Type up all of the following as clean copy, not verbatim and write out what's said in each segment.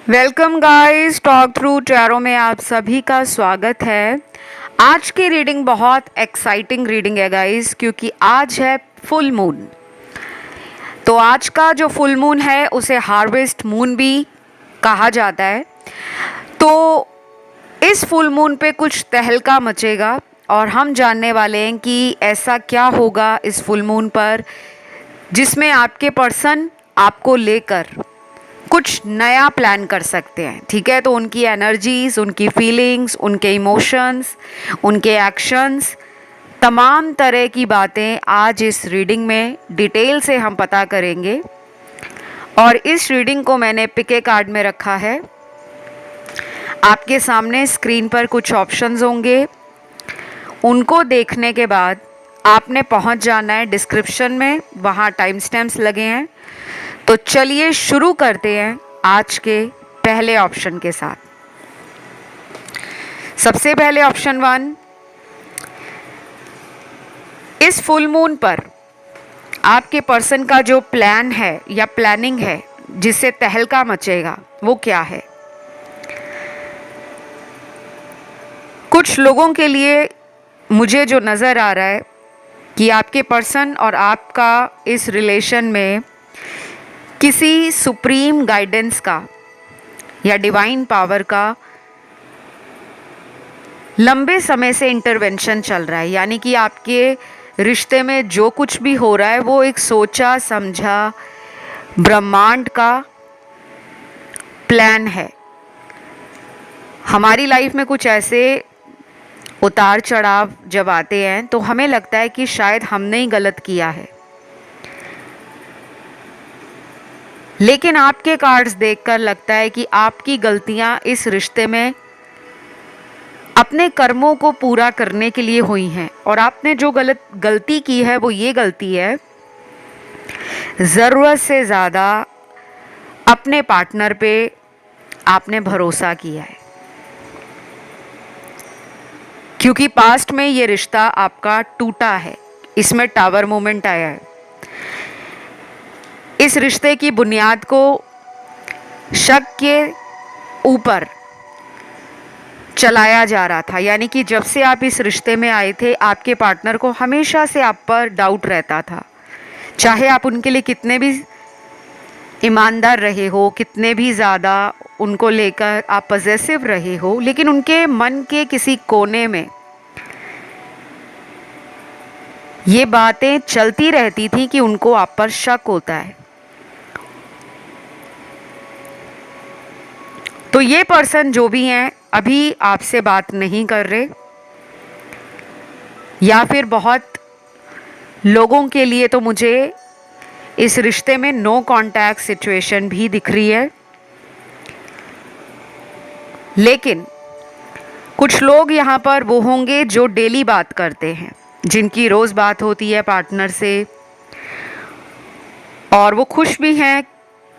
Welcome guys, talk through tarot में आप सभी का स्वागत है। आज की रीडिंग बहुत एक्साइटिंग रीडिंग है गाइस, क्योंकि आज है फुल मून। तो आज का जो फुल मून है उसे हार्वेस्ट मून भी कहा जाता है। तो इस फुल मून पे कुछ तहलका मचेगा और हम जानने वाले हैं कि ऐसा क्या होगा इस फुल मून पर जिसमें आपके पर्सन आपको लेकर कुछ नया प्लान कर सकते हैं। ठीक है, तो उनकी एनर्जीज, उनकी फीलिंग्स, उनके इमोशंस, उनके एक्शंस, तमाम तरह की बातें आज इस रीडिंग में डिटेल से हम पता करेंगे। और इस रीडिंग को मैंने पिके कार्ड में रखा है। आपके सामने स्क्रीन पर कुछ ऑप्शंस होंगे, उनको देखने के बाद आपने पहुंच जाना है डिस्क्रिप्शन में, वहाँ टाइम स्टैम्प्स लगे हैं। तो चलिए शुरू करते हैं आज के पहले ऑप्शन के साथ। सबसे पहले ऑप्शन 1, इस फुल मून पर आपके पर्सन का जो प्लान है या प्लानिंग है जिससे तहलका मचेगा वो क्या है। कुछ लोगों के लिए मुझे जो नज़र आ रहा है कि आपके पर्सन और आपका इस रिलेशन में किसी सुप्रीम गाइडेंस का या डिवाइन पावर का लंबे समय से इंटरवेंशन चल रहा है। यानी कि आपके रिश्ते में जो कुछ भी हो रहा है वो एक सोचा समझा ब्रह्मांड का प्लान है। हमारी लाइफ में कुछ ऐसे उतार चढ़ाव जब आते हैं तो हमें लगता है कि शायद हमने ही गलत किया है, लेकिन आपके कार्ड्स देखकर लगता है कि आपकी गलतियां इस रिश्ते में अपने कर्मों को पूरा करने के लिए हुई हैं। और आपने जो गलती की है वो ये गलती है, ज़रूरत से ज़्यादा अपने पार्टनर पे आपने भरोसा किया है, क्योंकि पास्ट में ये रिश्ता आपका टूटा है। इसमें टावर मोमेंट आया है। इस रिश्ते की बुनियाद को शक के ऊपर चलाया जा रहा था। यानी कि जब से आप इस रिश्ते में आए थे आपके पार्टनर को हमेशा से आप पर डाउट रहता था। चाहे आप उनके लिए कितने भी ईमानदार रहे हो, कितने भी ज़्यादा उनको लेकर आप पॉजेसिव रहे हो, लेकिन उनके मन के किसी कोने में ये बातें चलती रहती थी कि उनको आप पर शक होता है। तो ये पर्सन जो भी हैं अभी आपसे बात नहीं कर रहे, या फिर बहुत लोगों के लिए तो मुझे इस रिश्ते में नो कांटेक्ट सिचुएशन भी दिख रही है। लेकिन कुछ लोग यहाँ पर वो होंगे जो डेली बात करते हैं, जिनकी रोज़ बात होती है पार्टनर से, और वो खुश भी हैं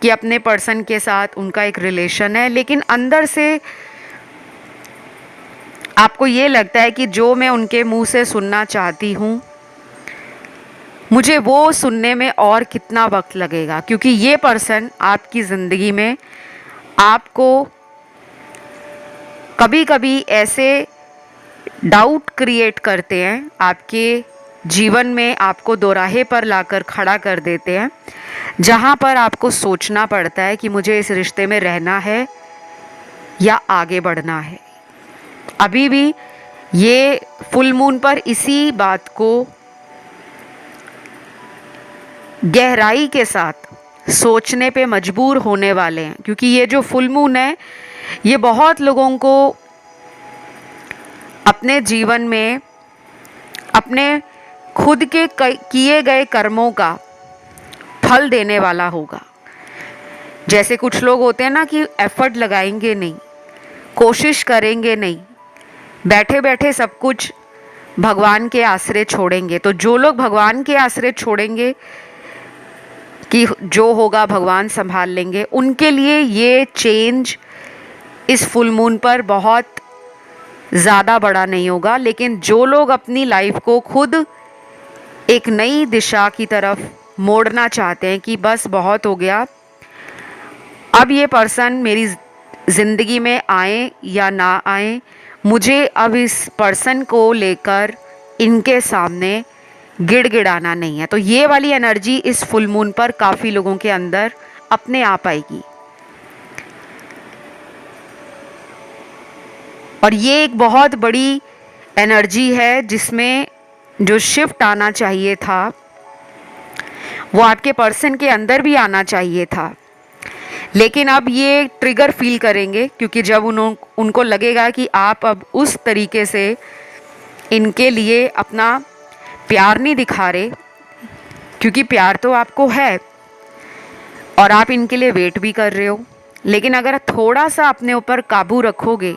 कि अपने पर्सन के साथ उनका एक रिलेशन है। लेकिन अंदर से आपको ये लगता है कि जो मैं उनके मुंह से सुनना चाहती हूँ मुझे वो सुनने में और कितना वक्त लगेगा, क्योंकि ये पर्सन आपकी ज़िंदगी में आपको कभी कभी ऐसे डाउट क्रिएट करते हैं, आपके जीवन में आपको दोराहे पर लाकर खड़ा कर देते हैं, जहाँ पर आपको सोचना पड़ता है कि मुझे इस रिश्ते में रहना है या आगे बढ़ना है। अभी भी ये फुल मून पर इसी बात को गहराई के साथ सोचने पे मजबूर होने वाले हैं, क्योंकि ये जो फुल मून है ये बहुत लोगों को अपने जीवन में अपने खुद के किए गए कर्मों का फल देने वाला होगा। जैसे कुछ लोग होते हैं ना कि एफर्ट लगाएंगे नहीं, कोशिश करेंगे नहीं, बैठे बैठे सब कुछ भगवान के आश्रय छोड़ेंगे। तो जो लोग भगवान के आश्रय छोड़ेंगे कि जो होगा भगवान संभाल लेंगे, उनके लिए ये चेंज इस फुल मून पर बहुत ज़्यादा बड़ा नहीं होगा। लेकिन जो लोग अपनी लाइफ को खुद एक नई दिशा की तरफ मोड़ना चाहते हैं कि बस बहुत हो गया, अब ये पर्सन मेरी ज़िंदगी में आए या ना आए, मुझे अब इस पर्सन को लेकर इनके सामने गिड़गिड़ाना नहीं है। तो ये वाली एनर्जी इस फुल मून पर काफ़ी लोगों के अंदर अपने आप आएगी। और ये एक बहुत बड़ी एनर्जी है जिसमें जो शिफ्ट आना चाहिए था वो आपके पर्सन के अंदर भी आना चाहिए था। लेकिन अब ये ट्रिगर फील करेंगे क्योंकि जब उनको लगेगा कि आप अब उस तरीके से इनके लिए अपना प्यार नहीं दिखा रहे, क्योंकि प्यार तो आपको है और आप इनके लिए वेट भी कर रहे हो। लेकिन अगर थोड़ा सा अपने ऊपर काबू रखोगे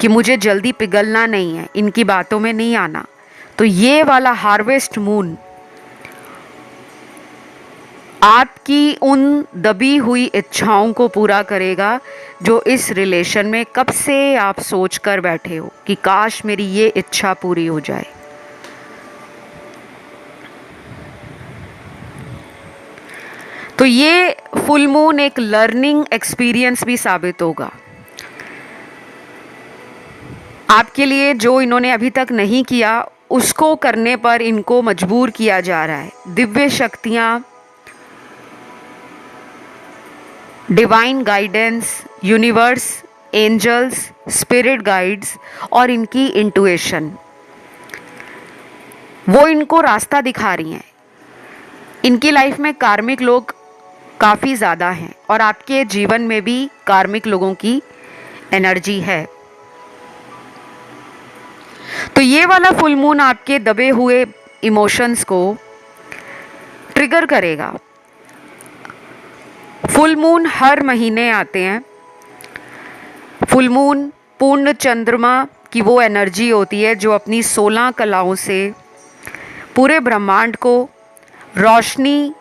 कि मुझे जल्दी पिघलना नहीं है, इनकी बातों में नहीं आना, तो ये वाला हार्वेस्ट मून आपकी उन दबी हुई इच्छाओं को पूरा करेगा जो इस रिलेशन में कब से आप सोच कर बैठे हो कि काश मेरी ये इच्छा पूरी हो जाए। तो ये फुल मून एक लर्निंग एक्सपीरियंस भी साबित होगा आपके लिए। जो इन्होंने अभी तक नहीं किया उसको करने पर इनको मजबूर किया जा रहा है। दिव्य शक्तियाँ, divine guidance, universe, angels, spirit guides और इनकी इंट्यूशन, वो इनको रास्ता दिखा रही हैं। इनकी लाइफ में कार्मिक लोग काफ़ी ज़्यादा हैं और आपके जीवन में भी कार्मिक लोगों की एनर्जी है। तो ये वाला फुल मून आपके दबे हुए इमोशंस को ट्रिगर करेगा। फुल मून हर महीने आते हैं। फुल मून पूर्ण चंद्रमा की वो एनर्जी होती है जो अपनी 16 कलाओं से पूरे ब्रह्मांड को रोशनी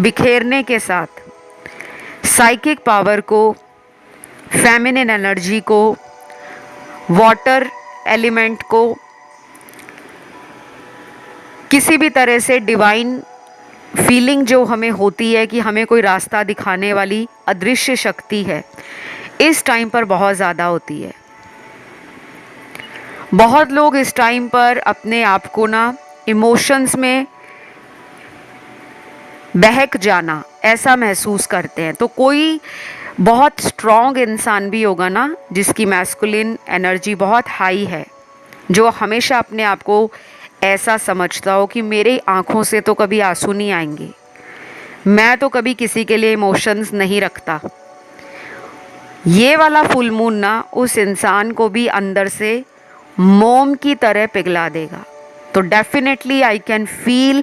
बिखेरने के साथ साइकिक पावर को, फेमिनिन एनर्जी को, वाटर एलिमेंट को, किसी भी तरह से डिवाइन फीलिंग जो हमें होती है कि हमें कोई रास्ता दिखाने वाली अदृश्य शक्ति है, इस टाइम पर बहुत ज़्यादा होती है। बहुत लोग इस टाइम पर अपने आप को ना इमोशंस में बहक जाना ऐसा महसूस करते हैं। तो कोई बहुत स्ट्रॉन्ग इंसान भी होगा ना जिसकी मैस्कुलिन एनर्जी बहुत हाई है, जो हमेशा अपने आप को ऐसा समझता हो कि मेरे आँखों से तो कभी आंसू नहीं आएंगे, मैं तो कभी किसी के लिए इमोशंस नहीं रखता। ये वाला फुल मून ना उस इंसान को भी अंदर से मोम की तरह पिघला देगा। तो definitely I can feel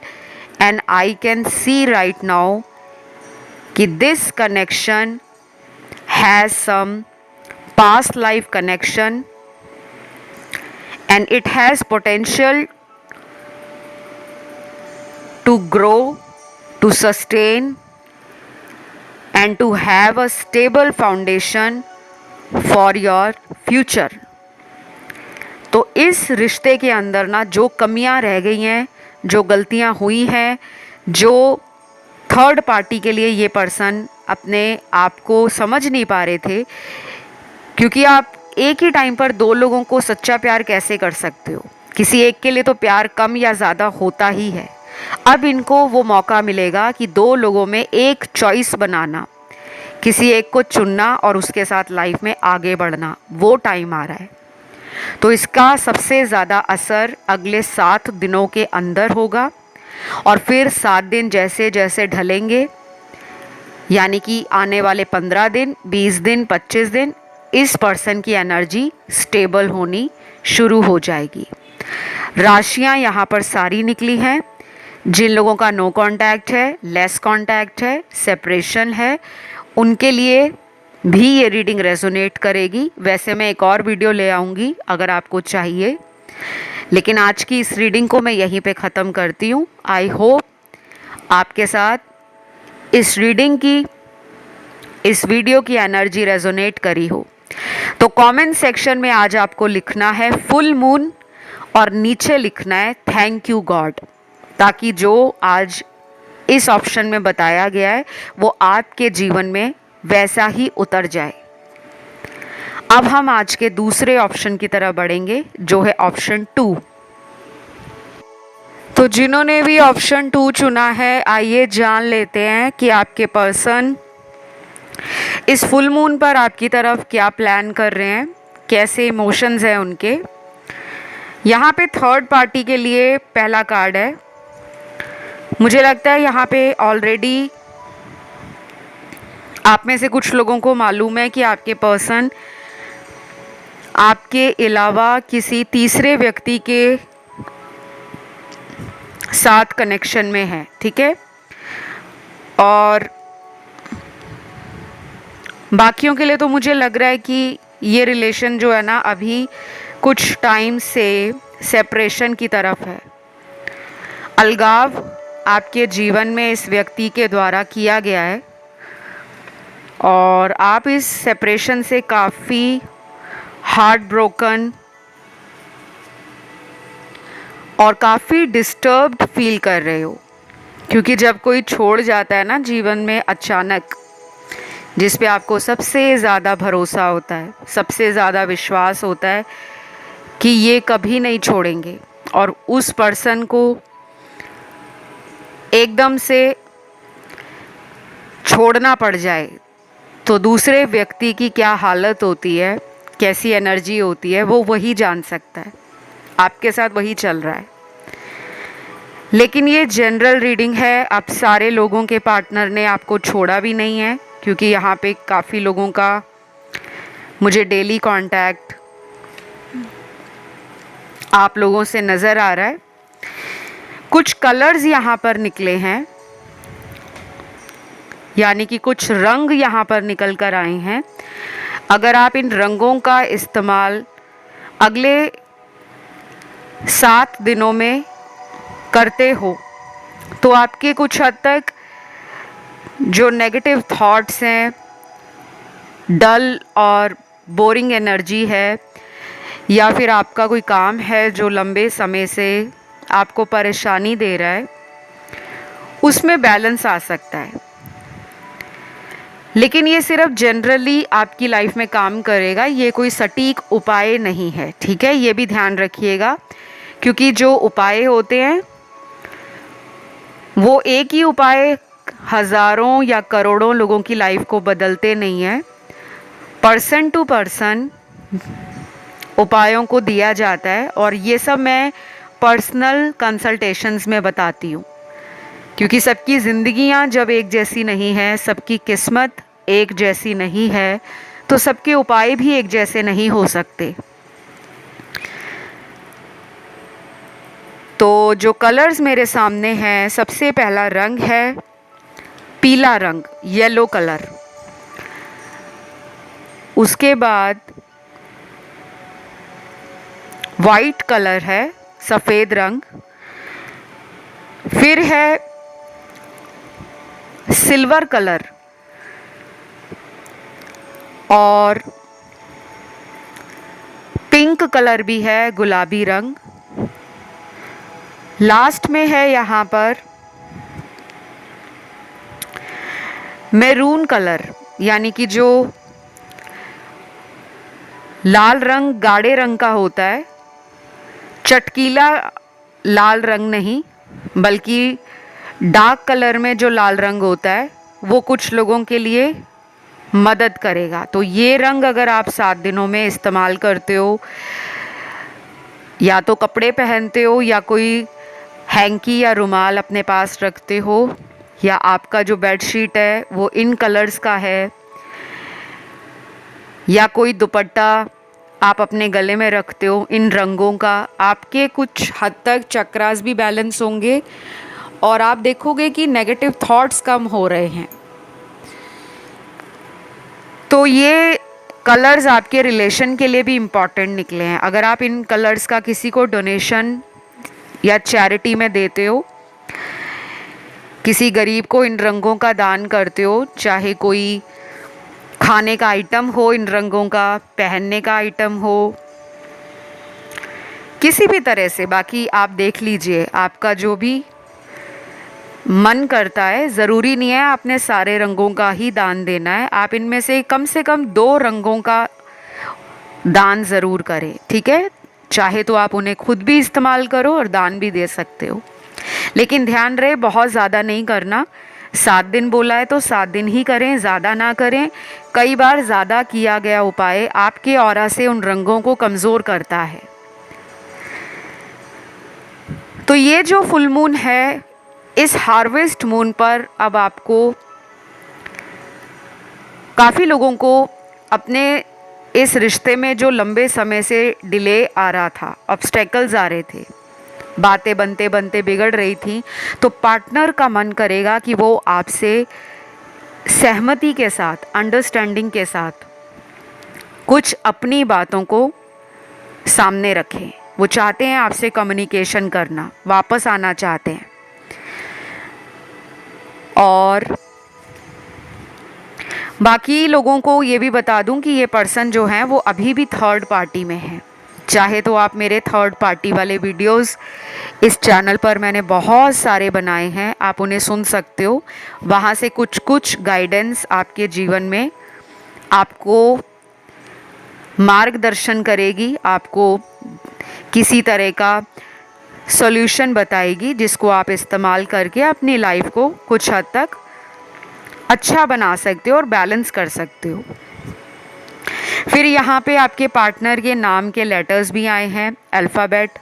and I can see right now कि this connection has some past life connection and it has potential to grow, to sustain and to have a stable foundation for your future. तो इस रिश्ते के अंदर ना जो कमियां रह गई हैं, जो गलतियां हुई हैं, जो थर्ड पार्टी के लिए ये पर्सन अपने आप को समझ नहीं पा रहे थे, क्योंकि आप एक ही टाइम पर दो लोगों को सच्चा प्यार कैसे कर सकते हो, किसी एक के लिए तो प्यार कम या ज़्यादा होता ही है। अब इनको वो मौका मिलेगा कि दो लोगों में एक चॉइस बनाना, किसी एक को चुनना और उसके साथ लाइफ में आगे बढ़ना, वो टाइम आ रहा है। तो इसका सबसे ज़्यादा असर अगले 7 दिनों के अंदर होगा और फिर 7 दिन जैसे जैसे ढलेंगे, यानी कि आने वाले 15 दिन, 20 दिन, 25 दिन, इस पर्सन की एनर्जी स्टेबल होनी शुरू हो जाएगी। राशियां यहाँ पर सारी निकली हैं। जिन लोगों का नो कांटेक्ट है, लेस कांटेक्ट है, सेपरेशन है, उनके लिए भी ये रीडिंग रेजोनेट करेगी। वैसे मैं एक और वीडियो ले आऊँगी अगर आपको चाहिए, लेकिन आज की इस रीडिंग को मैं यहीं पे ख़त्म करती हूँ। आई होप आपके साथ इस रीडिंग की, इस वीडियो की एनर्जी रेजोनेट करी हो। तो कमेंट सेक्शन में आज आपको लिखना है फुल मून और नीचे लिखना है थैंक यू गॉड, ताकि जो आज इस ऑप्शन में बताया गया है वो आपके जीवन में वैसा ही उतर जाए। अब हम आज के दूसरे ऑप्शन की तरफ बढ़ेंगे, जो है ऑप्शन 2। तो जिन्होंने भी ऑप्शन 2 चुना है, आइए जान लेते हैं कि आपके पर्सन इस फुल मून पर आपकी तरफ क्या प्लान कर रहे हैं, कैसे इमोशंस हैं उनके। यहाँ पे थर्ड पार्टी के लिए पहला कार्ड है। मुझे लगता है यहाँ पे ऑलरेडी आप में से कुछ लोगों को मालूम है कि आपके पर्सन आपके अलावा किसी तीसरे व्यक्ति के साथ कनेक्शन में है, ठीक है। और बाकियों के लिए तो मुझे लग रहा है कि ये रिलेशन जो है ना, अभी कुछ टाइम से सेपरेशन की तरफ है। अलगाव आपके जीवन में इस व्यक्ति के द्वारा किया गया है और आप इस सेपरेशन से काफ़ी हार्ट ब्रोकन और काफ़ी डिस्टर्ब्ड फील कर रहे हो, क्योंकि जब कोई छोड़ जाता है ना जीवन में अचानक, जिस पे आपको सबसे ज़्यादा भरोसा होता है, सबसे ज़्यादा विश्वास होता है कि ये कभी नहीं छोड़ेंगे, और उस पर्सन को एकदम से छोड़ना पड़ जाए, तो दूसरे व्यक्ति की क्या हालत होती है, कैसी एनर्जी होती है, वो वही जान सकता है। आपके साथ वही चल रहा है। लेकिन ये जनरल रीडिंग है। अब सारे लोगों के पार्टनर ने आपको छोड़ा भी नहीं है, क्योंकि यहाँ पे काफ़ी लोगों का मुझे डेली कांटेक्ट आप लोगों से नज़र आ रहा है। कुछ कलर्स यहाँ पर निकले हैं, यानी कि कुछ रंग यहाँ पर निकल कर आए हैं। अगर आप इन रंगों का इस्तेमाल अगले 7 दिनों में करते हो, तो आपके कुछ हद तक जो नेगेटिव थॉट्स हैं, डल और बोरिंग एनर्जी है, या फिर आपका कोई काम है जो लंबे समय से आपको परेशानी दे रहा है, उसमें बैलेंस आ सकता है। लेकिन ये सिर्फ जनरली आपकी लाइफ में काम करेगा, ये कोई सटीक उपाय नहीं है, ठीक है। ये भी ध्यान रखिएगा, क्योंकि जो उपाय होते हैं वो एक ही उपाय हज़ारों या करोड़ों लोगों की लाइफ को बदलते नहीं हैं। पर्सन टू पर्सन उपायों को दिया जाता है, और ये सब मैं पर्सनल कंसल्टेशंस में बताती हूँ, क्योंकि सबकी ज़िंदगियाँ जब एक जैसी नहीं है, सबकी किस्मत एक जैसी नहीं है, तो सबके उपाय भी एक जैसे नहीं हो सकते। तो जो कलर्स मेरे सामने हैं, सबसे पहला रंग है पीला रंग, येलो कलर। उसके बाद वाइट कलर है, सफ़ेद रंग। फिर है सिल्वर कलर और पिंक कलर भी है, गुलाबी रंग। लास्ट में है यहाँ पर मैरून कलर, यानी कि जो लाल रंग गाढ़े रंग का होता है, चटकीला लाल रंग नहीं, बल्कि डार्क कलर में जो लाल रंग होता है, वो कुछ लोगों के लिए मदद करेगा। तो ये रंग अगर आप 7 दिनों में इस्तेमाल करते हो, या तो कपड़े पहनते हो, या कोई हैंकी या रुमाल अपने पास रखते हो, या आपका जो बेडशीट है वो इन कलर्स का है, या कोई दुपट्टा आप अपने गले में रखते हो इन रंगों का, आपके कुछ हद तक चक्रास भी बैलेंस होंगे, और आप देखोगे कि नेगेटिव थॉट्स कम हो रहे हैं। तो ये कलर्स आपके रिलेशन के लिए भी इम्पॉर्टेंट निकले हैं। अगर आप इन कलर्स का किसी को डोनेशन या चैरिटी में देते हो, किसी गरीब को इन रंगों का दान करते हो, चाहे कोई खाने का आइटम हो, इन रंगों का पहनने का आइटम हो, किसी भी तरह से, बाकी आप देख लीजिए आपका जो भी मन करता है। ज़रूरी नहीं है आपने सारे रंगों का ही दान देना है, आप इनमें से कम 2 रंगों का दान ज़रूर करें, ठीक है। चाहे तो आप उन्हें खुद भी इस्तेमाल करो और दान भी दे सकते हो, लेकिन ध्यान रहे बहुत ज़्यादा नहीं करना। 7 दिन बोला है तो 7 दिन ही करें, ज़्यादा ना करें। कई बार ज़्यादा किया गया उपाय आपके ऑरा से उन रंगों को कमज़ोर करता है। तो ये जो फुल मून है, इस हार्वेस्ट मून पर अब आपको, काफ़ी लोगों को अपने इस रिश्ते में जो लंबे समय से डिले आ रहा था, ऑब्स्टेकल्स आ रहे थे, बातें बनते बनते बिगड़ रही थी, तो पार्टनर का मन करेगा कि वो आपसे सहमति के साथ, अंडरस्टैंडिंग के साथ कुछ अपनी बातों को सामने रखें। वो चाहते हैं आपसे कम्युनिकेशन करना, वापस आना चाहते हैं। और बाकी लोगों को ये भी बता दूं कि ये पर्सन जो हैं वो अभी भी थर्ड पार्टी में हैं। चाहे तो आप मेरे थर्ड पार्टी वाले वीडियोस इस चैनल पर मैंने बहुत सारे बनाए हैं, आप उन्हें सुन सकते हो। वहाँ से कुछ कुछ गाइडेंस आपके जीवन में आपको मार्गदर्शन करेगी, आपको किसी तरह का सॉल्यूशन बताएगी, जिसको आप इस्तेमाल करके अपनी लाइफ को कुछ हद तक अच्छा बना सकते हो और बैलेंस कर सकते हो। फिर यहाँ पे आपके पार्टनर के नाम के लेटर्स भी आए हैं, अल्फ़ाबेट।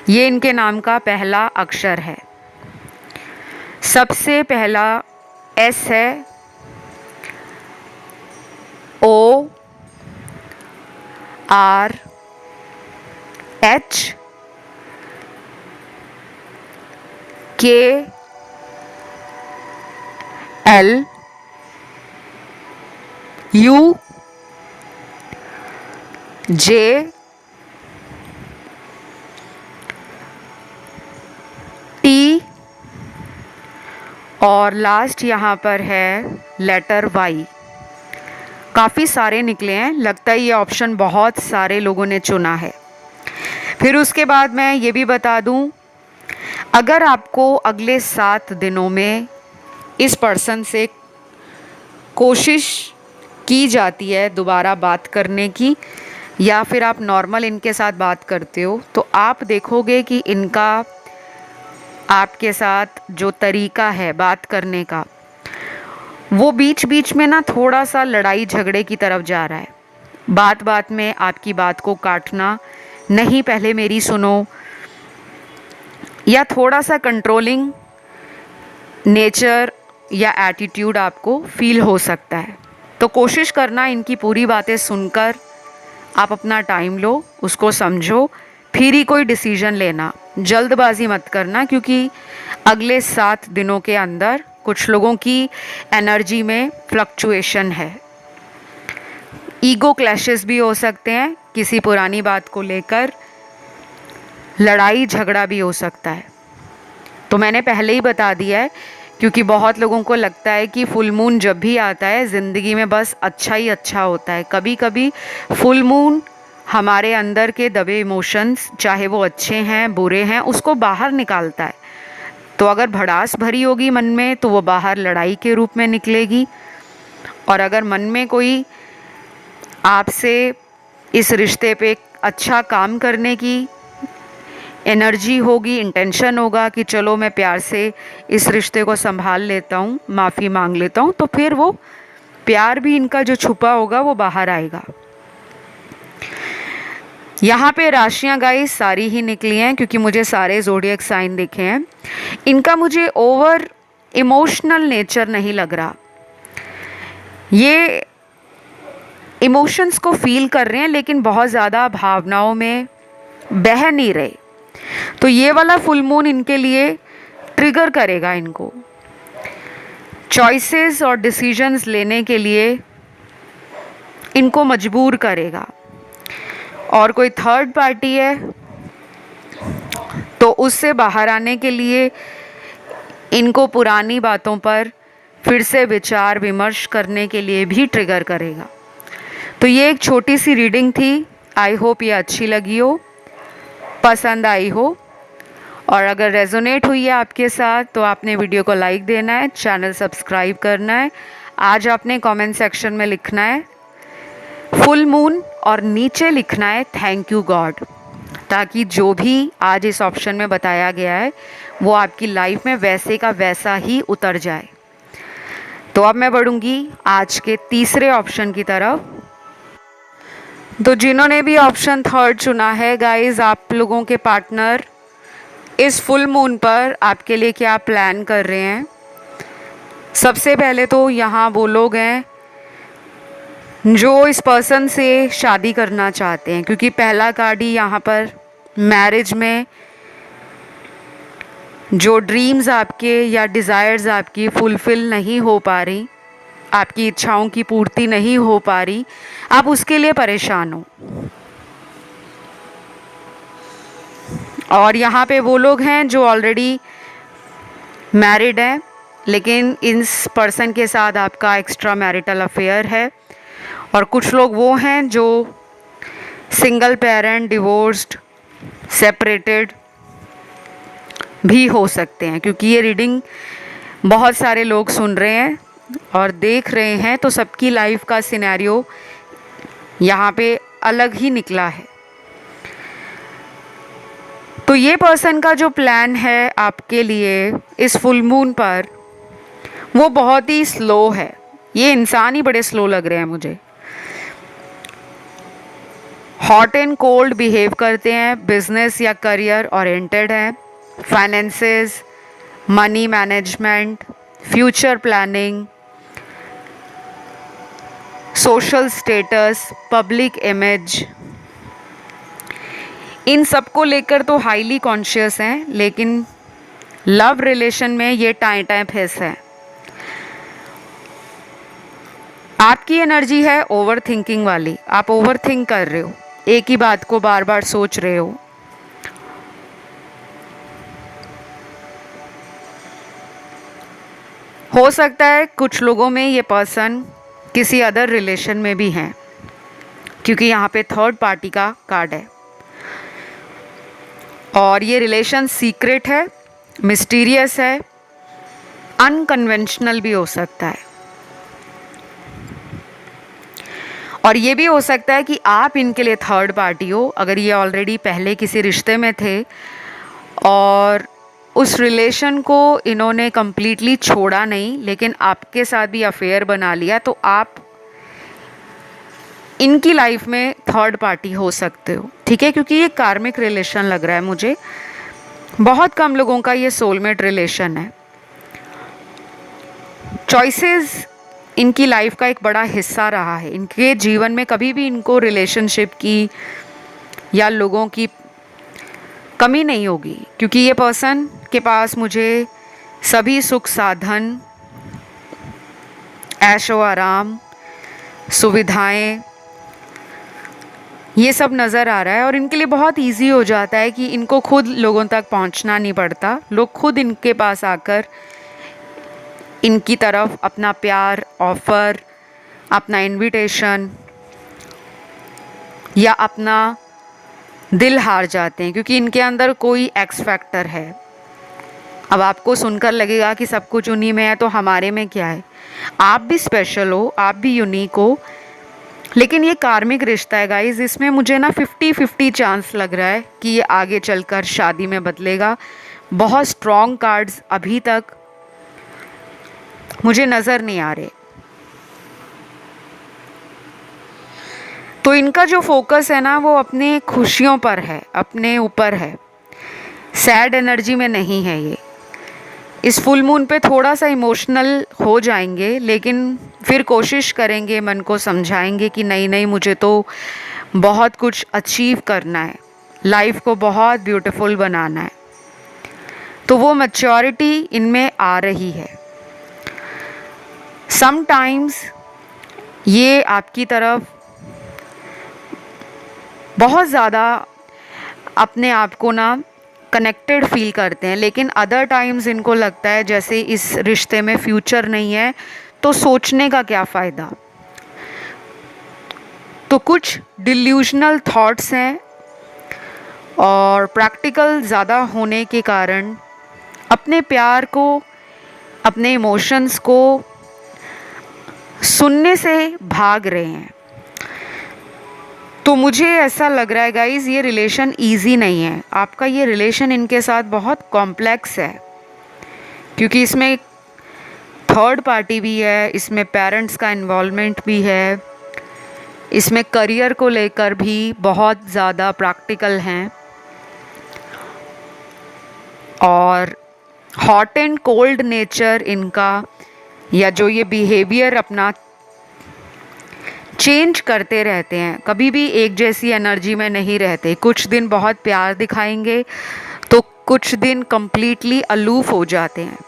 ये इनके नाम का पहला अक्षर है। सबसे पहला एस है, ओ आर एच के एल यू जे टी और लास्ट यहाँ पर है लेटर वाई। काफ़ी सारे निकले हैं, लगता है ये ऑप्शन बहुत सारे लोगों ने चुना है। फिर उसके बाद मैं ये भी बता दूं, अगर आपको अगले 7 दिनों में इस पर्सन से कोशिश की जाती है दोबारा बात करने की, या फिर आप नॉर्मल इनके साथ बात करते हो, तो आप देखोगे कि इनका आपके साथ जो तरीका है बात करने का, वो बीच बीच में ना थोड़ा सा लड़ाई झगड़े की तरफ जा रहा है। बात बात में आपकी बात को काटना, नहीं पहले मेरी सुनो, या थोड़ा सा कंट्रोलिंग नेचर या एटीट्यूड आपको फील हो सकता है। तो कोशिश करना इनकी पूरी बातें सुनकर आप अपना टाइम लो, उसको समझो, फिर ही कोई डिसीजन लेना। जल्दबाजी मत करना, क्योंकि अगले 7 दिनों के अंदर कुछ लोगों की एनर्जी में फ्लक्चुएशन है। ईगो क्लैशेस भी हो सकते हैं, किसी पुरानी बात को लेकर लड़ाई झगड़ा भी हो सकता है। तो मैंने पहले ही बता दिया है, क्योंकि बहुत लोगों को लगता है कि फुल मून जब भी आता है ज़िंदगी में बस अच्छा ही अच्छा होता है। कभी कभी फुल मून हमारे अंदर के दबे इमोशंस, चाहे वो अच्छे हैं बुरे हैं, उसको बाहर निकालता है। तो अगर भड़ास भरी होगी मन में, तो वो बाहर लड़ाई के रूप में निकलेगी। और अगर मन में कोई आपसे इस रिश्ते पे अच्छा काम करने की एनर्जी होगी, इंटेंशन होगा कि चलो मैं प्यार से इस रिश्ते को संभाल लेता हूँ, माफ़ी मांग लेता हूँ, तो फिर वो प्यार भी इनका जो छुपा होगा वो बाहर आएगा। यहाँ पे राशियाँ गाइस सारी ही निकली हैं, क्योंकि मुझे सारे ज़ोडिएक साइन दिखे हैं। इनका मुझे ओवर इमोशनल नेचर नहीं लग रहा। ये इमोशंस को फील कर रहे हैं, लेकिन बहुत ज़्यादा भावनाओं में बह नहीं रहे। तो ये वाला फुल मून इनके लिए ट्रिगर करेगा, इनको चॉइसेस और डिसीजंस लेने के लिए इनको मजबूर करेगा। और कोई थर्ड पार्टी है तो उससे बाहर आने के लिए इनको पुरानी बातों पर फिर से विचार विमर्श करने के लिए भी ट्रिगर करेगा। तो ये एक छोटी सी रीडिंग थी। आई होप ये अच्छी लगी हो, पसंद आई हो, और अगर रेजोनेट हुई है आपके साथ तो आपने वीडियो को लाइक देना है, चैनल सब्सक्राइब करना है। आज आपने कमेंट सेक्शन में लिखना है फुल मून और नीचे लिखना है थैंक यू गॉड, ताकि जो भी आज इस ऑप्शन में बताया गया है वो आपकी लाइफ में वैसे का वैसा ही उतर जाए। तो अब मैं बढ़ूंगी आज के तीसरे ऑप्शन की तरफ। तो जिन्होंने भी ऑप्शन थर्ड चुना है गाइस, आप लोगों के पार्टनर इस फुल मून पर आपके लिए क्या प्लान कर रहे हैं। सबसे पहले तो यहाँ वो लोग हैं जो इस पर्सन से शादी करना चाहते हैं, क्योंकि पहला कार्ड ही यहाँ पर मैरिज में जो ड्रीम्स आपके या डिज़ायर्स आपकी फुलफ़िल नहीं हो पा रही, आपकी इच्छाओं की पूर्ति नहीं हो पा रही, आप उसके लिए परेशान हो। और यहाँ पे वो लोग हैं जो ऑलरेडी मैरिड हैं, लेकिन इस पर्सन के साथ आपका एक्स्ट्रा मैरिटल अफेयर है। और कुछ लोग वो हैं जो सिंगल पेरेंट, डिवोर्स्ड, सेपरेटेड भी हो सकते हैं, क्योंकि ये रीडिंग बहुत सारे लोग सुन रहे हैं और देख रहे हैं, तो सबकी लाइफ का सिनेरियो यहाँ पे अलग ही निकला है। तो ये पर्सन का जो प्लान है आपके लिए इस फुल मून पर, वो बहुत ही स्लो है। ये इंसान ही बड़े स्लो लग रहे हैं मुझे। हॉट एंड कोल्ड बिहेव करते हैं, बिजनेस या करियर ओरिएंटेड हैं, finances, money management, future planning, social status, public image, इन सबको लेकर तो हाईली कॉन्शियस हैं, लेकिन लव रिलेशन में ये टाइम टाइम फेस है। आपकी एनर्जी है ओवर थिंकिंग वाली, आप ओवर थिंक कर रहे हो, एक ही बात को बार बार सोच रहे हो। हो सकता है कुछ लोगों में ये पर्सन किसी अदर रिलेशन में भी हैं, क्योंकि यहाँ पे थर्ड पार्टी का कार्ड है और ये रिलेशन सीक्रेट है, मिस्टीरियस है, अनकन्वेंशनल भी हो सकता है। और ये भी हो सकता है कि आप इनके लिए थर्ड पार्टी हो, अगर ये ऑलरेडी पहले किसी रिश्ते में थे और उस रिलेशन को इन्होंने कम्प्लीटली छोड़ा नहीं, लेकिन आपके साथ भी अफेयर बना लिया, तो आप इनकी लाइफ में थर्ड पार्टी हो सकते हो। ठीक है, क्योंकि ये कार्मिक रिलेशन लग रहा है मुझे। बहुत कम लोगों का ये सोलमेट रिलेशन है। चॉइसेस इनकी लाइफ का एक बड़ा हिस्सा रहा है। इनके जीवन में कभी भी इनको रिलेशनशिप की या लोगों की कमी नहीं होगी, क्योंकि ये पर्सन के पास मुझे सभी सुख साधन, ऐशो आराम, सुविधाएं, ये सब नज़र आ रहा है। और इनके लिए बहुत इजी हो जाता है कि इनको खुद लोगों तक पहुंचना नहीं पड़ता, लोग खुद इनके पास आकर इनकी तरफ अपना प्यार, ऑफ़र, अपना इनविटेशन या अपना दिल हार जाते हैं, क्योंकि इनके अंदर कोई एक्स फैक्टर है। अब आपको सुनकर लगेगा कि सब कुछ उन्हीं में है, तो हमारे में क्या है। आप भी स्पेशल हो, आप भी यूनिक हो, लेकिन ये कार्मिक रिश्ता है गाइस। इसमें मुझे ना 50-50 चांस लग रहा है कि ये आगे चलकर शादी में बदलेगा। बहुत स्ट्रॉन्ग कार्ड्स अभी तक मुझे नज़र नहीं आ रहे। तो इनका जो फोकस है ना, वो अपने खुशियों पर है, अपने ऊपर है, सैड एनर्जी में नहीं है ये। इस फुल मून पे थोड़ा सा इमोशनल हो जाएंगे, लेकिन फिर कोशिश करेंगे, मन को समझाएंगे कि नहीं नहीं, मुझे तो बहुत कुछ अचीव करना है, लाइफ को बहुत ब्यूटीफुल बनाना है। तो वो मैच्योरिटी इनमें आ रही है। समटाइम्स ये आपकी तरफ बहुत ज़्यादा अपने आप को ना कनेक्टेड फील करते हैं, लेकिन अदर टाइम्स इनको लगता है जैसे इस रिश्ते में फ्यूचर नहीं है, तो सोचने का क्या फ़ायदा। तो कुछ डिल्यूजनल थॉट्स हैं और प्रैक्टिकल ज़्यादा होने के कारण अपने प्यार को, अपने इमोशंस को सुनने से भाग रहे हैं। तो मुझे ऐसा लग रहा है गाइज़, ये रिलेशन ईजी नहीं है। आपका ये रिलेशन इनके साथ बहुत कॉम्प्लेक्स है, क्योंकि इसमें थर्ड पार्टी भी है, इसमें पेरेंट्स का इन्वॉल्वमेंट भी है, इसमें करियर को लेकर भी बहुत ज़्यादा प्रैक्टिकल हैं, और हॉट एंड कोल्ड नेचर इनका, या जो ये बिहेवियर अपना चेंज करते रहते हैं, कभी भी एक जैसी एनर्जी में नहीं रहते। कुछ दिन बहुत प्यार दिखाएंगे तो कुछ दिन कंप्लीटली अलूफ हो जाते हैं।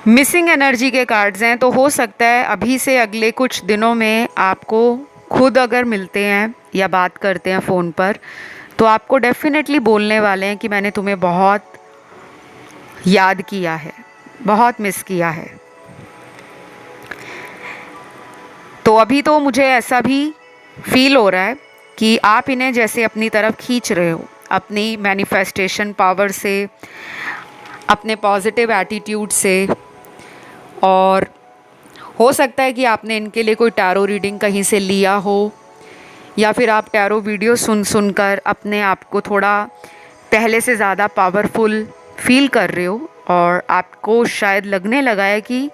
मिसिंग एनर्जी के कार्ड्स हैं, तो हो सकता है अभी से अगले कुछ दिनों में आपको खुद अगर मिलते हैं या बात करते हैं फ़ोन पर, तो आपको डेफिनेटली बोलने वाले हैं कि मैंने तुम्हें बहुत याद किया है, बहुत मिस किया है। तो अभी तो मुझे ऐसा भी फील हो रहा है कि आप इन्हें जैसे अपनी तरफ खींच रहे हो, अपनी मैनिफेस्टेशन पावर से, अपने पॉजिटिव एटीट्यूड से। और हो सकता है कि आपने इनके लिए कोई टैरो रीडिंग कहीं से लिया हो, या फिर आप टैरो वीडियो सुन कर अपने आप को थोड़ा पहले से ज़्यादा पावरफुल फील कर रहे हो, और आपको शायद लगने लगा है कि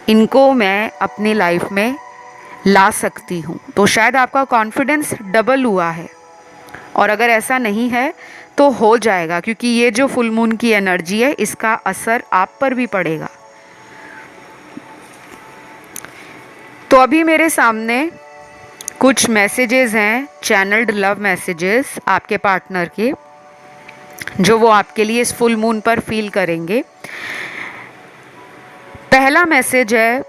इनको मैं अपनी लाइफ में ला सकती हूँ। तो शायद आपका कॉन्फिडेंस डबल हुआ है, और अगर ऐसा नहीं है तो हो जाएगा, क्योंकि ये जो फुल मून की एनर्जी है इसका असर आप पर भी पड़ेगा। तो अभी मेरे सामने कुछ मैसेजेस हैं, चैनल्ड लव मैसेजेस आपके पार्टनर के, जो वो आपके लिए इस फुल मून पर फील करेंगे। पहला मैसेज है,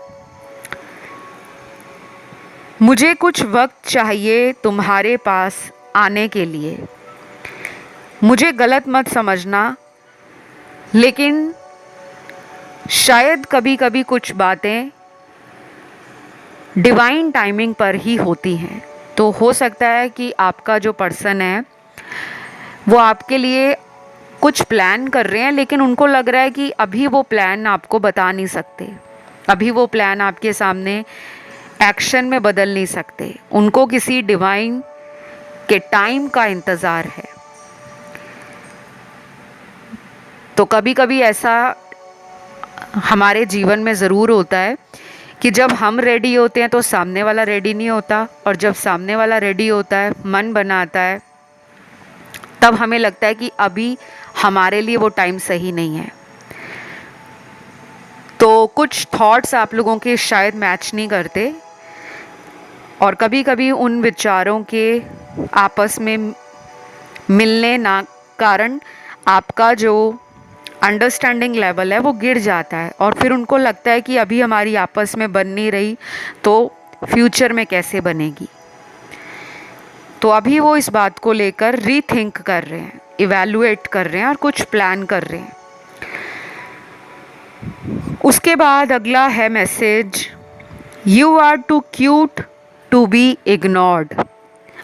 मुझे कुछ वक्त चाहिए तुम्हारे पास आने के लिए। मुझे गलत मत समझना, लेकिन शायद कभी कभी कुछ बातें डिवाइन टाइमिंग पर ही होती हैं। तो हो सकता है कि आपका जो पर्सन है वो आपके लिए कुछ प्लान कर रहे हैं, लेकिन उनको लग रहा है कि अभी वो प्लान आपको बता नहीं सकते, अभी वो प्लान आपके सामने एक्शन में बदल नहीं सकते। उनको किसी डिवाइन के टाइम का इंतज़ार है। तो कभी कभी ऐसा हमारे जीवन में ज़रूर होता है कि जब हम रेडी होते हैं तो सामने वाला रेडी नहीं होता, और जब सामने वाला रेडी होता है, मन बनाता है, तब हमें लगता है कि अभी हमारे लिए वो टाइम सही नहीं है। तो कुछ थॉट्स आप लोगों के शायद मैच नहीं करते, और कभी कभी उन विचारों के आपस में मिलने ना कारण आपका जो अंडरस्टैंडिंग लेवल है वो गिर जाता है, और फिर उनको लगता है कि अभी हमारी आपस में बन नहीं रही तो फ्यूचर में कैसे बनेगी। तो अभी वो इस बात को लेकर रीथिंक कर रहे हैं, इवैल्यूएट कर रहे हैं और कुछ प्लान कर रहे हैं। उसके बाद अगला है message, you are too cute to be ignored.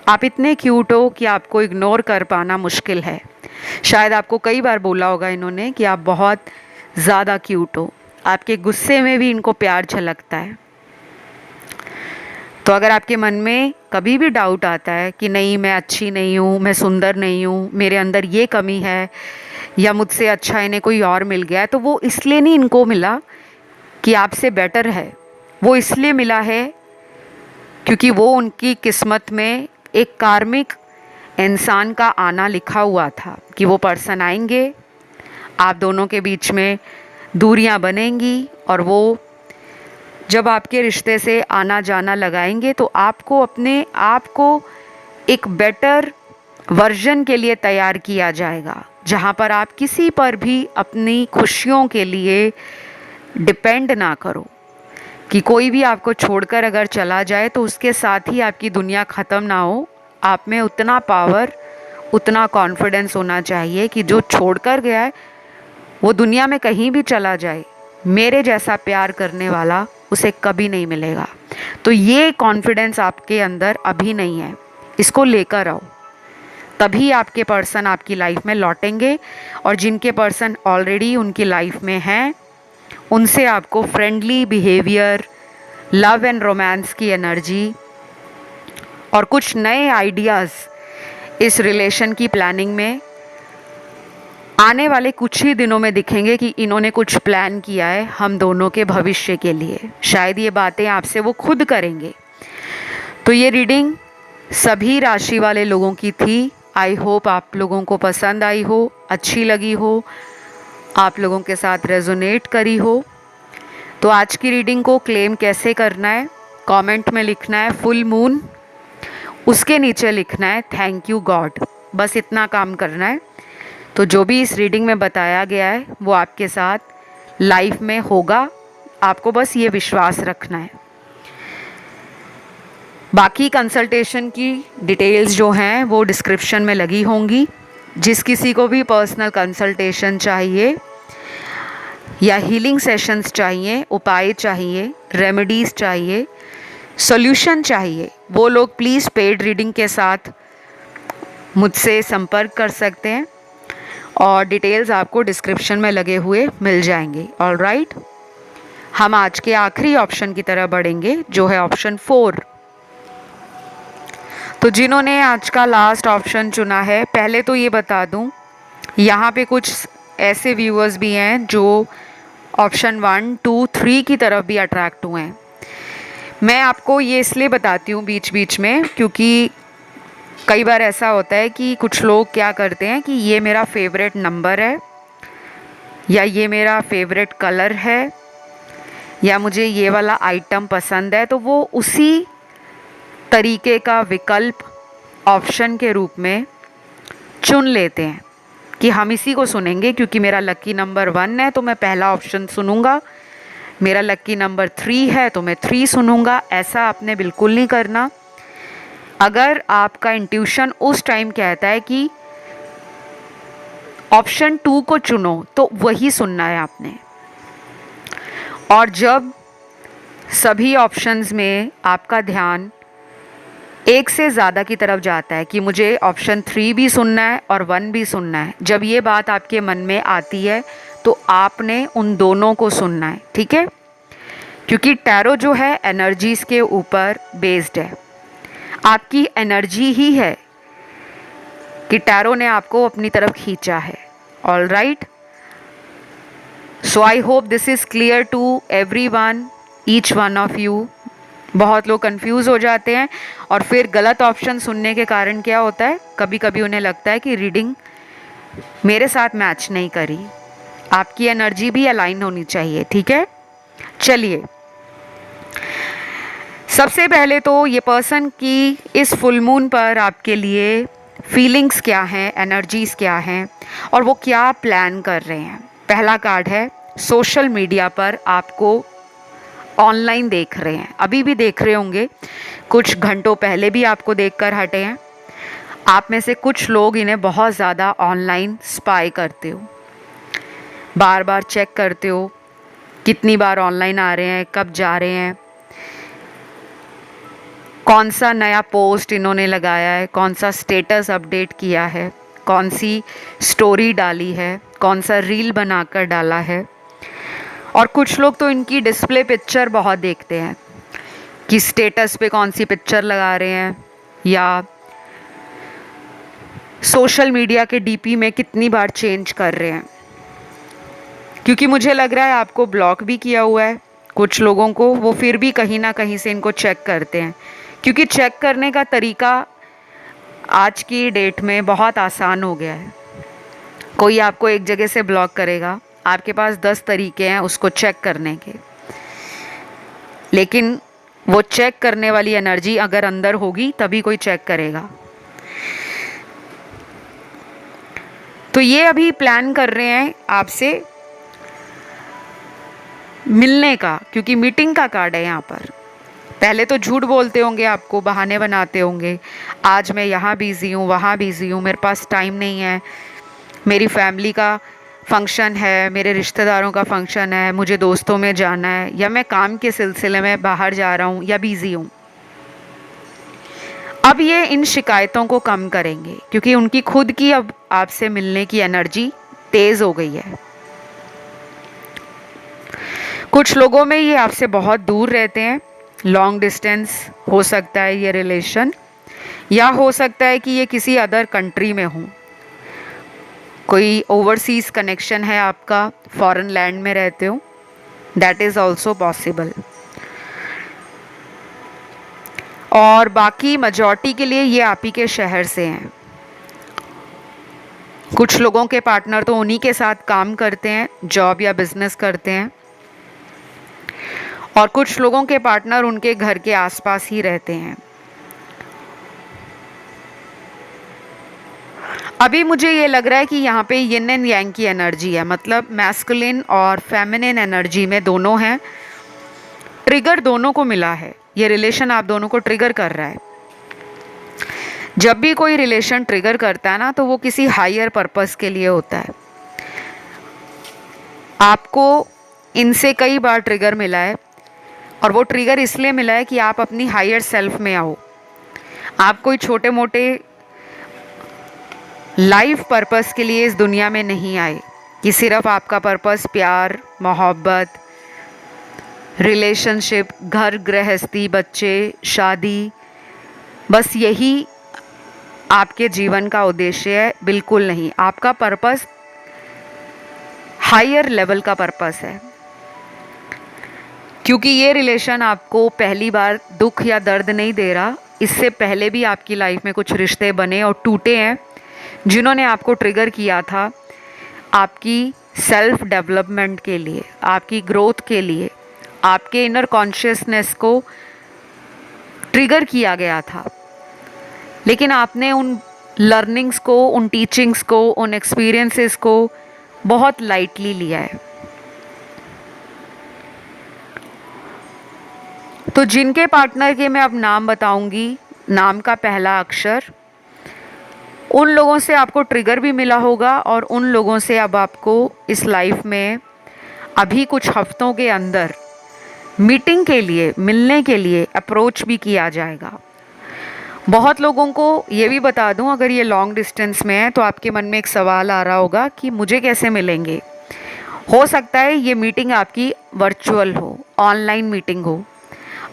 आप इतने क्यूट हो कि आपको इग्नोर कर पाना मुश्किल है। शायद आपको कई बार बोला होगा इन्होंने कि आप बहुत ज़्यादा क्यूट हो, आपके गुस्से में भी इनको प्यार झलकता है। तो अगर आपके मन में कभी भी डाउट आता है कि नहीं मैं अच्छी नहीं हूँ, मैं सुंदर नहीं हूँ, मेरे अंदर ये कमी है, या मुझसे अच्छा इन्हें कोई और मिल गया है, तो वो इसलिए नहीं इनको मिला कि आपसे बेटर है, वो इसलिए मिला है क्योंकि वो उनकी किस्मत में एक कार्मिक इंसान का आना लिखा हुआ था कि वो पर्सन आएंगे, आप दोनों के बीच में दूरियां बनेंगी, और वो जब आपके रिश्ते से आना जाना लगाएंगे तो आपको अपने आप को एक बेटर वर्जन के लिए तैयार किया जाएगा, जहाँ पर आप किसी पर भी अपनी खुशियों के लिए डिपेंड ना करो, कि कोई भी आपको छोड़कर अगर चला जाए तो उसके साथ ही आपकी दुनिया ख़त्म ना हो। आप में उतना पावर, उतना कॉन्फिडेंस होना चाहिए कि जो छोड़कर गया है वो दुनिया में कहीं भी चला जाए, मेरे जैसा प्यार करने वाला उसे कभी नहीं मिलेगा। तो ये कॉन्फिडेंस आपके अंदर अभी नहीं है, इसको लेकर आओ, तभी आपके पर्सन आपकी लाइफ में लौटेंगे। और जिनके पर्सन ऑलरेडी उनकी लाइफ में हैं उनसे आपको friendly behaviour, love and romance की एनर्जी और कुछ नए आइडियाज़ इस रिलेशन की प्लानिंग में आने वाले कुछ ही दिनों में दिखेंगे कि इन्होंने कुछ प्लान किया है हम दोनों के भविष्य के लिए। शायद ये बातें आपसे वो खुद करेंगे। तो ये रीडिंग सभी राशि वाले लोगों की थी। आई होप आप लोगों को पसंद आई हो, अच्छी लगी हो, आप लोगों के साथ रेजोनेट करी हो। तो आज की रीडिंग को क्लेम कैसे करना है, कमेंट में लिखना है फुल मून, उसके नीचे लिखना है थैंक यू गॉड। बस इतना काम करना है। तो जो भी इस रीडिंग में बताया गया है वो आपके साथ लाइफ में होगा, आपको बस ये विश्वास रखना है। बाकी कंसल्टेशन की डिटेल्स जो हैं वो डिस्क्रिप्शन में लगी होंगी। जिस किसी को भी पर्सनल कंसल्टेशन चाहिए या हीलिंग सेशंस चाहिए, उपाय चाहिए, रेमेडीज़ चाहिए, सॉल्यूशन चाहिए, वो लोग प्लीज़ पेड रीडिंग के साथ मुझसे संपर्क कर सकते हैं और डिटेल्स आपको डिस्क्रिप्शन में लगे हुए मिल जाएंगे। ऑलराइट, हम आज के आखिरी ऑप्शन की तरफ बढ़ेंगे जो है ऑप्शन 4। तो जिन्होंने आज का लास्ट ऑप्शन चुना है, पहले तो ये बता दूं, यहाँ पे कुछ ऐसे व्यूअर्स भी हैं जो ऑप्शन 1, 2, 3 की तरफ भी अट्रैक्ट हुए हैं। मैं आपको ये इसलिए बताती हूँ बीच बीच में, क्योंकि कई बार ऐसा होता है कि कुछ लोग क्या करते हैं कि ये मेरा फेवरेट नंबर है या ये मेरा फेवरेट कलर है या मुझे ये वाला आइटम पसंद है, तो वो उसी तरीके का विकल्प ऑप्शन के रूप में चुन लेते हैं कि हम इसी को सुनेंगे क्योंकि मेरा लकी नंबर 1 है तो मैं पहला ऑप्शन सुनूंगा, मेरा लकी नंबर 3 है तो मैं 3 सुनूंगा। ऐसा आपने बिल्कुल नहीं करना। अगर आपका इंट्यूशन उस टाइम कहता है कि ऑप्शन 2 को चुनो तो वही सुनना है आपने। और जब सभी ऑप्शंस में आपका ध्यान एक से ज़्यादा की तरफ जाता है कि मुझे ऑप्शन 3 भी सुनना है और 1 भी सुनना है, जब ये बात आपके मन में आती है तो आपने उन दोनों को सुनना है, ठीक है? क्योंकि टैरो जो है एनर्जीज़ के ऊपर बेस्ड है। आपकी एनर्जी ही है कि टैरो ने आपको अपनी तरफ खींचा है। All right, so I hope this is clear to everyone, each one of you. बहुत लोग कंफ्यूज हो जाते हैं और फिर गलत ऑप्शन सुनने के कारण क्या होता है, कभी कभी उन्हें लगता है कि रीडिंग मेरे साथ मैच नहीं करी। आपकी एनर्जी भी अलाइन होनी चाहिए, ठीक है? चलिए, सबसे पहले तो ये पर्सन की इस फुल मून पर आपके लिए फीलिंग्स क्या हैं, एनर्जीज़ क्या हैं और वो क्या प्लान कर रहे हैं। पहला कार्ड है सोशल मीडिया पर आपको ऑनलाइन देख रहे हैं, अभी भी देख रहे होंगे, कुछ घंटों पहले भी आपको देखकर हटे हैं। आप में से कुछ लोग इन्हें बहुत ज़्यादा ऑनलाइन स्पाई करते हो, बार बार चेक करते हो कितनी बार ऑनलाइन आ रहे हैं, कब जा रहे हैं, कौन सा नया पोस्ट इन्होंने लगाया है, कौन सा स्टेटस अपडेट किया है, कौन सी स्टोरी डाली है, कौन सा रील बनाकर डाला है। और कुछ लोग तो इनकी डिस्प्ले पिक्चर बहुत देखते हैं कि स्टेटस पे कौन सी पिक्चर लगा रहे हैं या सोशल मीडिया के डीपी में कितनी बार चेंज कर रहे हैं। क्योंकि मुझे लग रहा है आपको ब्लॉक भी किया हुआ है कुछ लोगों को, वो फिर भी कहीं ना कहीं से इनको चेक करते हैं, क्योंकि चेक करने का तरीका आज की डेट में बहुत आसान हो गया है। कोई आपको एक जगह से ब्लॉक करेगा, आपके पास 10 तरीके हैं उसको चेक करने के, लेकिन वो चेक करने वाली एनर्जी अगर अंदर होगी तभी कोई चेक करेगा। तो ये अभी प्लान कर रहे हैं आपसे मिलने का, क्योंकि मीटिंग का कार्ड है यहाँ पर। पहले तो झूठ बोलते होंगे, आपको बहाने बनाते होंगे, आज मैं यहाँ बिज़ी हूँ, वहाँ बिज़ी हूँ, मेरे पास टाइम नहीं है, मेरी फैमिली का फंक्शन है, मेरे रिश्तेदारों का फंक्शन है, मुझे दोस्तों में जाना है, या मैं काम के सिलसिले में बाहर जा रहा हूँ या बिज़ी हूँ। अब ये इन शिकायतों को कम करेंगे क्योंकि उनकी खुद की अब आपसे मिलने की एनर्जी तेज़ हो गई है। कुछ लोगों में ये आपसे बहुत दूर रहते हैं, लॉन्ग डिस्टेंस हो सकता है ये रिलेशन, या हो सकता है कि ये किसी अदर कंट्री में हो, कोई ओवरसीज कनेक्शन है आपका, फॉरेन लैंड में रहते हो, दैट इज़ ऑल्सो पॉसिबल। और बाकी मेजॉरिटी के लिए ये आप ही के शहर से हैं। कुछ लोगों के पार्टनर तो उन्हीं के साथ काम करते हैं, जॉब या बिजनेस करते हैं, और कुछ लोगों के पार्टनर उनके घर के आसपास ही रहते हैं। अभी मुझे ये लग रहा है कि यहाँ पे यिन एंड यांग की एनर्जी है, मतलब मैस्कुलिन और फेमिनिन एनर्जी में दोनों हैं, ट्रिगर दोनों को मिला है, ये रिलेशन आप दोनों को ट्रिगर कर रहा है। जब भी कोई रिलेशन ट्रिगर करता है ना, तो वो किसी हायर पर्पस के लिए होता है। आपको इनसे कई बार ट्रिगर मिला है, और वो ट्रिगर इसलिए मिला है कि आप अपनी हायर सेल्फ में आओ। आप कोई छोटे मोटे लाइफ पर्पस के लिए इस दुनिया में नहीं आए कि सिर्फ आपका पर्पस प्यार, मोहब्बत, रिलेशनशिप, घर गृहस्थी, बच्चे, शादी, बस यही आपके जीवन का उद्देश्य है। बिल्कुल नहीं, आपका पर्पस हायर लेवल का पर्पस है। क्योंकि ये रिलेशन आपको पहली बार दुख या दर्द नहीं दे रहा, इससे पहले भी आपकी लाइफ में कुछ रिश्ते बने और टूटे हैं, जिन्होंने आपको ट्रिगर किया था आपकी सेल्फ डेवलपमेंट के लिए, आपकी ग्रोथ के लिए, आपके इनर कॉन्शियसनेस को ट्रिगर किया गया था। लेकिन आपने उन लर्निंग्स को, उन टीचिंग्स को, उन एक्सपीरियंसेस को बहुत लाइटली लिया है। तो जिनके पार्टनर के मैं अब नाम बताऊंगी, नाम का पहला अक्षर, उन लोगों से आपको ट्रिगर भी मिला होगा, और उन लोगों से अब आपको इस लाइफ में अभी कुछ हफ्तों के अंदर मीटिंग के लिए, मिलने के लिए अप्रोच भी किया जाएगा। बहुत लोगों को ये भी बता दूं, अगर ये लॉन्ग डिस्टेंस में है तो आपके मन में एक सवाल आ रहा होगा कि मुझे कैसे मिलेंगे। हो सकता है ये मीटिंग आपकी वर्चुअल हो, ऑनलाइन मीटिंग हो,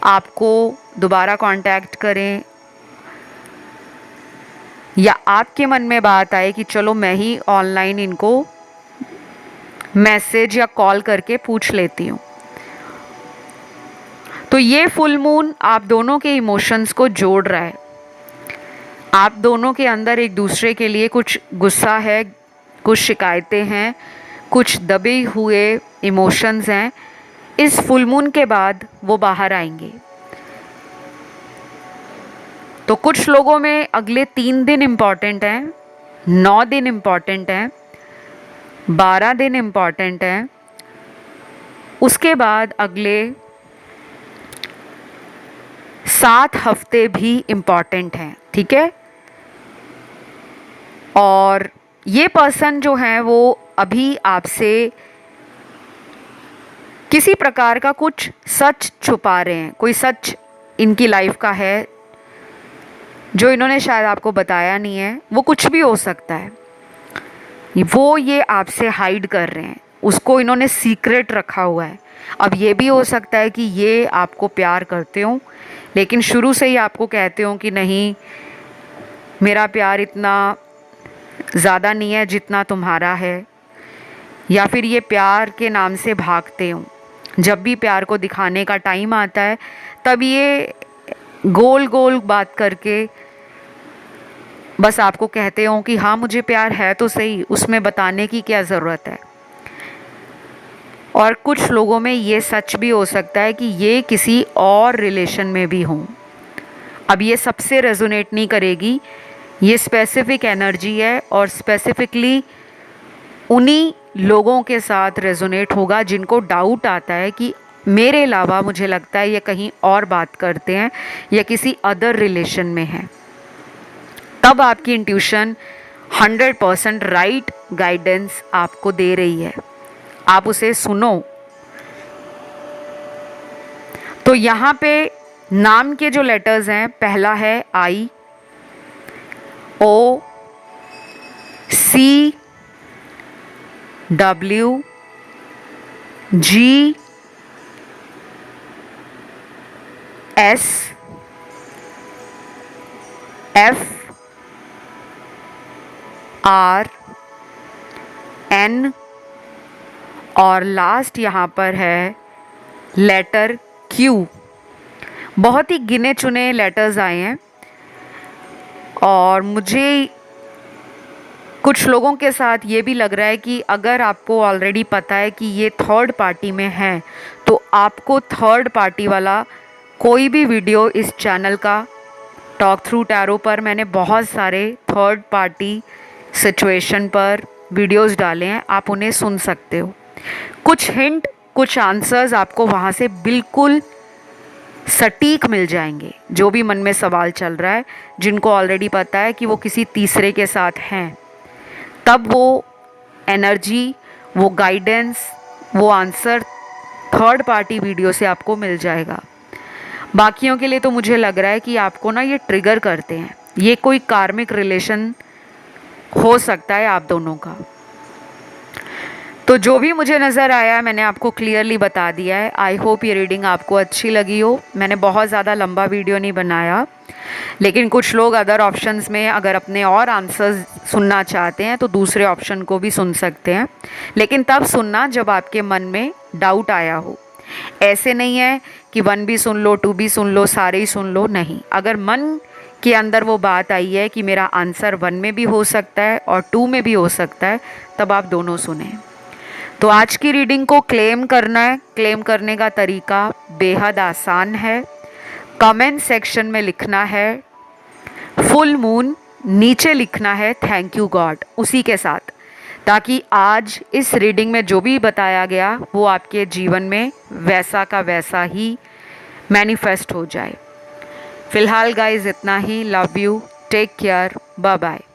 आपको दोबारा कांटेक्ट करें, या आपके मन में बात आए कि चलो मैं ही ऑनलाइन इनको मैसेज या कॉल करके पूछ लेती हूँ। तो ये फुल मून आप दोनों के इमोशंस को जोड़ रहा है। आप दोनों के अंदर एक दूसरे के लिए कुछ गुस्सा है, कुछ शिकायतें हैं, कुछ दबे हुए इमोशंस हैं। इस फुल मून के बाद वो बाहर आएंगे। तो कुछ लोगों में अगले 3 दिन इम्पॉर्टेंट हैं, 9 दिन इम्पॉर्टेंट हैं, 12 दिन इम्पॉर्टेंट हैं, उसके बाद अगले 7 हफ्ते भी इम्पॉर्टेंट हैं, ठीक है। और ये पर्सन जो हैं वो अभी आपसे किसी प्रकार का कुछ सच छुपा रहे हैं, कोई सच इनकी लाइफ का है जो इन्होंने शायद आपको बताया नहीं है। वो कुछ भी हो सकता है, वो ये आपसे हाइड कर रहे हैं, उसको इन्होंने सीक्रेट रखा हुआ है। अब ये भी हो सकता है कि ये आपको प्यार करते हो, लेकिन शुरू से ही आपको कहते हो कि नहीं, मेरा प्यार इतना ज़्यादा नहीं है जितना तुम्हारा है, या फिर ये प्यार के नाम से भागते हो। जब भी प्यार को दिखाने का टाइम आता है, तब ये गोल गोल बात करके बस आपको कहते हो कि हाँ मुझे प्यार है तो सही, उसमें बताने की क्या ज़रूरत है। और कुछ लोगों में ये सच भी हो सकता है कि ये किसी और रिलेशन में भी हों। अब ये सबसे रेजोनेट नहीं करेगी, ये स्पेसिफिक एनर्जी है, और स्पेसिफिकली उन्हीं लोगों के साथ रेजोनेट होगा जिनको डाउट आता है कि मेरे अलावा मुझे लगता है ये कहीं और बात करते हैं या किसी अदर रिलेशन में हैं। तब आपकी इंट्यूशन 100% राइट गाइडेंस आपको दे रही है, आप उसे सुनो। तो यहाँ पे नाम के जो लेटर्स हैं, पहला है I, O, C, W, G, S, F, R, N और लास्ट यहाँ पर है लेटर क्यू। बहुत ही गिने चुने लेटर्स आए हैं और मुझे कुछ लोगों के साथ ये भी लग रहा है कि अगर आपको ऑलरेडी पता है कि ये थर्ड पार्टी में है तो आपको थर्ड पार्टी वाला कोई भी वीडियो इस चैनल का टॉक थ्रू टैरो पर मैंने बहुत सारे थर्ड पार्टी सिचुएशन पर वीडियोस डाले हैं, आप उन्हें सुन सकते हो। कुछ हिंट, कुछ आंसर्स आपको वहाँ से बिल्कुल सटीक मिल जाएंगे। जो भी मन में सवाल चल रहा है, जिनको ऑलरेडी पता है कि वो किसी तीसरे के साथ हैं, तब वो एनर्जी, वो गाइडेंस, वो आंसर थर्ड पार्टी वीडियो से आपको मिल जाएगा। बाकियों के लिए तो मुझे लग रहा है कि आपको ना ये ट्रिगर करते हैं, ये कोई कार्मिक रिलेशन हो सकता है आप दोनों का। तो जो भी मुझे नज़र आया मैंने आपको क्लियरली बता दिया है। आई होप ये रीडिंग आपको अच्छी लगी हो। मैंने बहुत ज़्यादा लंबा वीडियो नहीं बनाया, लेकिन कुछ लोग अदर ऑप्शंस में अगर अपने और आंसर्स सुनना चाहते हैं तो दूसरे ऑप्शन को भी सुन सकते हैं, लेकिन तब सुनना जब आपके मन में डाउट आया हो। ऐसे नहीं है कि 1 भी सुन लो, 2 भी सुन लो, सारे ही सुन लो, नहीं। अगर मन के अंदर वो बात आई है कि मेरा आंसर 1 में भी हो सकता है और 2 में भी हो सकता है, तब आप दोनों सुने। तो आज की रीडिंग को क्लेम करना है। क्लेम करने का तरीका बेहद आसान है। कमेंट सेक्शन में लिखना है फुल मून, नीचे लिखना है थैंक यू गॉड उसी के साथ, ताकि आज इस रीडिंग में जो भी बताया गया वो आपके जीवन में वैसा का वैसा ही मैनिफेस्ट हो जाए। फिलहाल गाइज इतना ही। Love you, take care, bye bye.